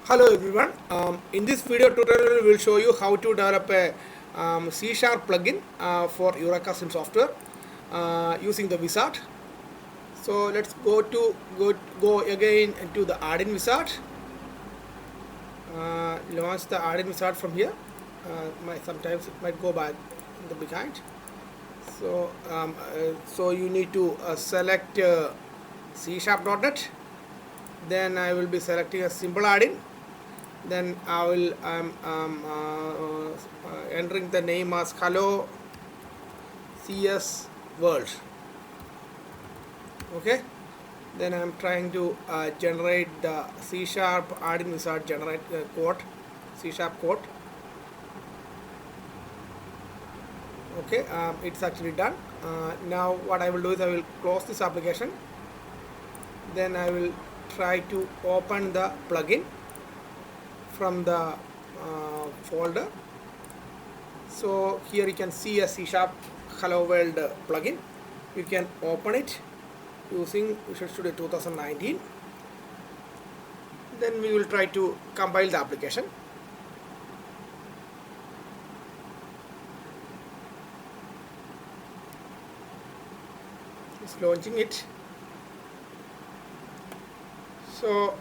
Hello everyone. In this video tutorial, we will show you how to develop a C# plugin for EurekaSim software using the wizard. So let's go again into the add-in wizard. Launch the add-in wizard from here. Sometimes it might go back in the behind. So you need to select C#.net. Then I will be selecting a simple add-in. Then I'm entering the name as hello CS world. Okay, then I'm trying to generate the C# add-in wizard generate code, C# code. Okay, it's actually done. Now what I will do is I will close this application. Then I will try to open the plugin from the folder. So here you can see a C# hello world plugin. You can open it using Visual Studio 2019. Then we will try to compile the application. It's launching it. So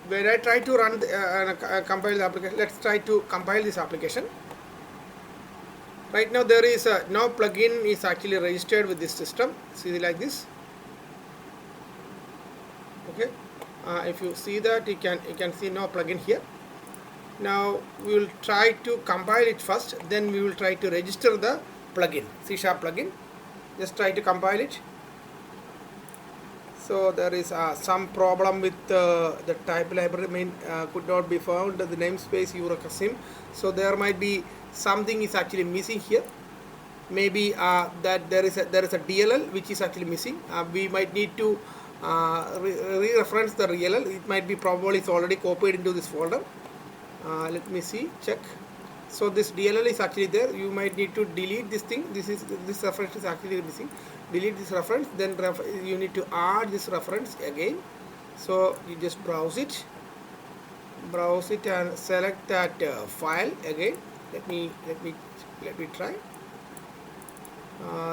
when I try to run compile the application, let's try to compile this application. Right now there is no plugin is actually registered with this system. See like this. Okay, if you see that, you can see no plugin here. Now we will try to compile it first. Then we will try to register the plugin, C# plugin. Just try to compile it. So there is some problem with the type library could not be found, the namespace EurekaSim. So there might be something is actually missing here. Maybe that there is a DLL which is actually missing. We might need to re-reference the DLL. It might be probably it's already copied into this folder. Let me see, check. So this DLL is actually there. You might need to delete this thing. This reference is actually missing. Delete this reference. Then you need to add this reference again. So you just browse it and select that file again. Let me try.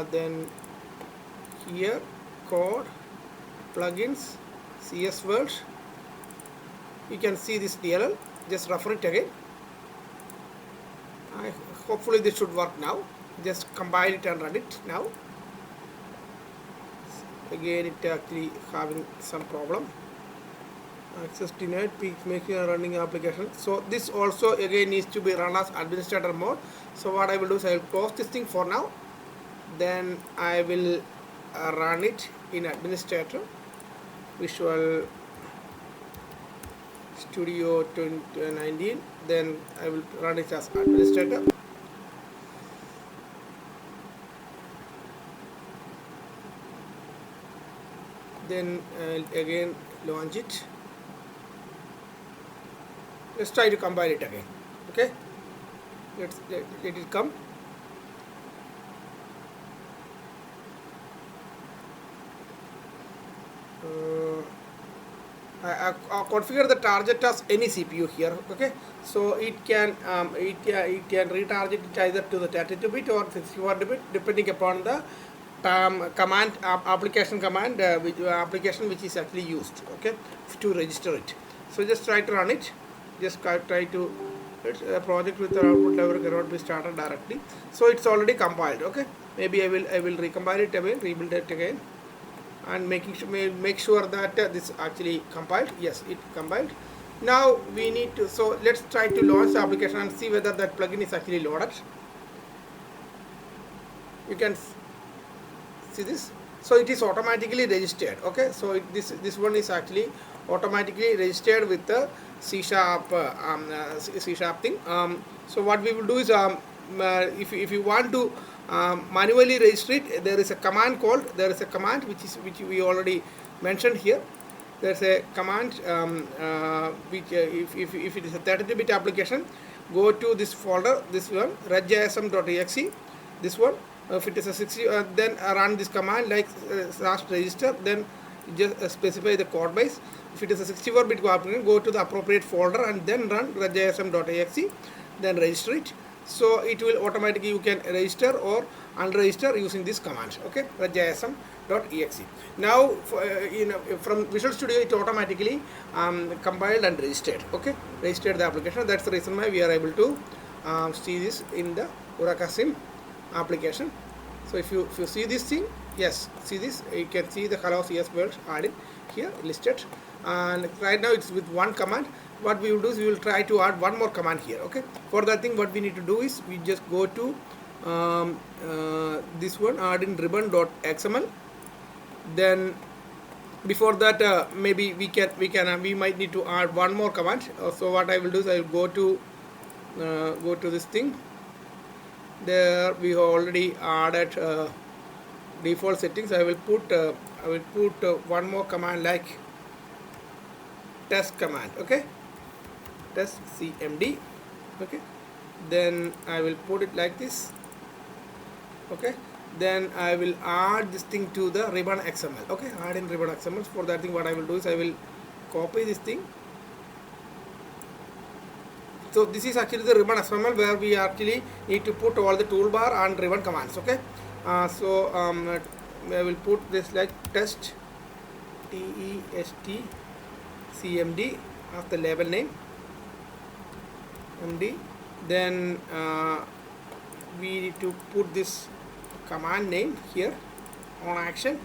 Then here code plugins CS world. You can see this DLL. Just refer it again. Hopefully this should work now. Just compile it and run it now. Again it actually having some problem. Access denied, making a running application. So this also again needs to be run as administrator mode. So what I will do is I will close this thing for now. Then I will run it in administrator, Visual Studio 2019. Then I will run it as administrator. Then again launch it. Let's try to compile it again. Okay, let it come. I configure the target as any CPU here. Okay, so it can retarget it either to the 32-bit or 64-bit depending upon the application command which is actually used, okay, to register it. So just try to run it. Just try to a project with the output level cannot be started directly. So it's already compiled. Okay, maybe I will recompile it again, rebuild it again, and make sure that this actually compiled. Yes, it compiled. Now we need to, so let's try to launch the application and see whether that plugin is actually loaded. You can see this. So it is automatically registered. Okay, so this one is actually automatically registered with the C# thing. So what we will do is if you want to manually register it, there is a command which we already mentioned here. There's a command which if it is a 32-bit application, go to this folder, this one, regsm.exe, this one. If it is a 60, then run this command like /register, then just specify the code base. If it is a 64-bit application, go to the appropriate folder and then run regsm.exe, then register it. So it will automatically, you can register or unregister using this command. Okay, regsm.exe. Now from Visual Studio, it automatically compiled and registered. Okay, registered the application. That's the reason why we are able to see this in the EurekaSim application. So if you see this thing, yes, see this, you can see the hello CS world added here listed, and right now it's with one command. What we will do is we will try to add one more command here. Okay, for that thing what we need to do is we just go to this one, add in ribbon.xml. Then before that maybe we might need to add one more command. So what I will do is I will go to this thing. There we have already added default settings. I will put one more command like test command. Okay, test cmd. Okay, then I will put it like this. Okay, then I will add this thing to the ribbon xml. Okay, add in ribbon xml. For that thing what I will do is I will copy this thing. So this is actually the ribbon XML where we actually need to put all the toolbar and ribbon commands. Okay, so I will put this like test cmd as the label name md. Then we need to put this command name here on action.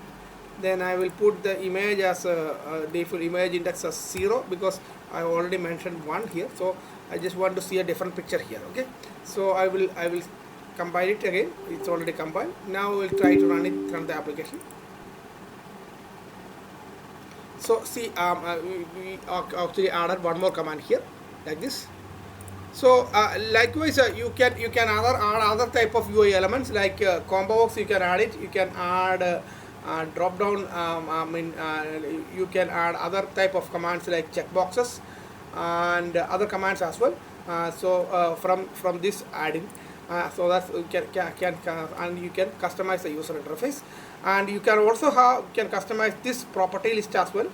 Then I will put the image as a default image index as 0 because I already mentioned 1 here. So I just want to see a different picture here. Okay, so I will compile it again. It's already compiled. Now we'll try to run the application. So see, we actually added one more command here like this. So likewise you can add other type of UI elements like combo box. You can add it. You can add drop down. You can add other type of commands like checkboxes and other commands as well. So from this adding, so that you can and you can customize the user interface, and you can also can customize this property list as well,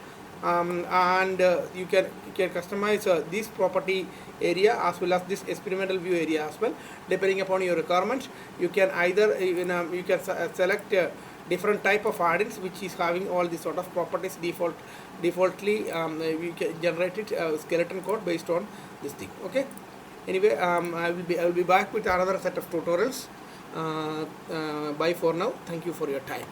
and you can customize this property area as well as this experimental view area as well, depending upon your requirements. You can either you can select different type of add-ins which is having all these sort of properties defaultly. We can generate it skeleton code based on this thing. Okay, anyway, I will be back with another set of tutorials. Bye for now. Thank you for your time.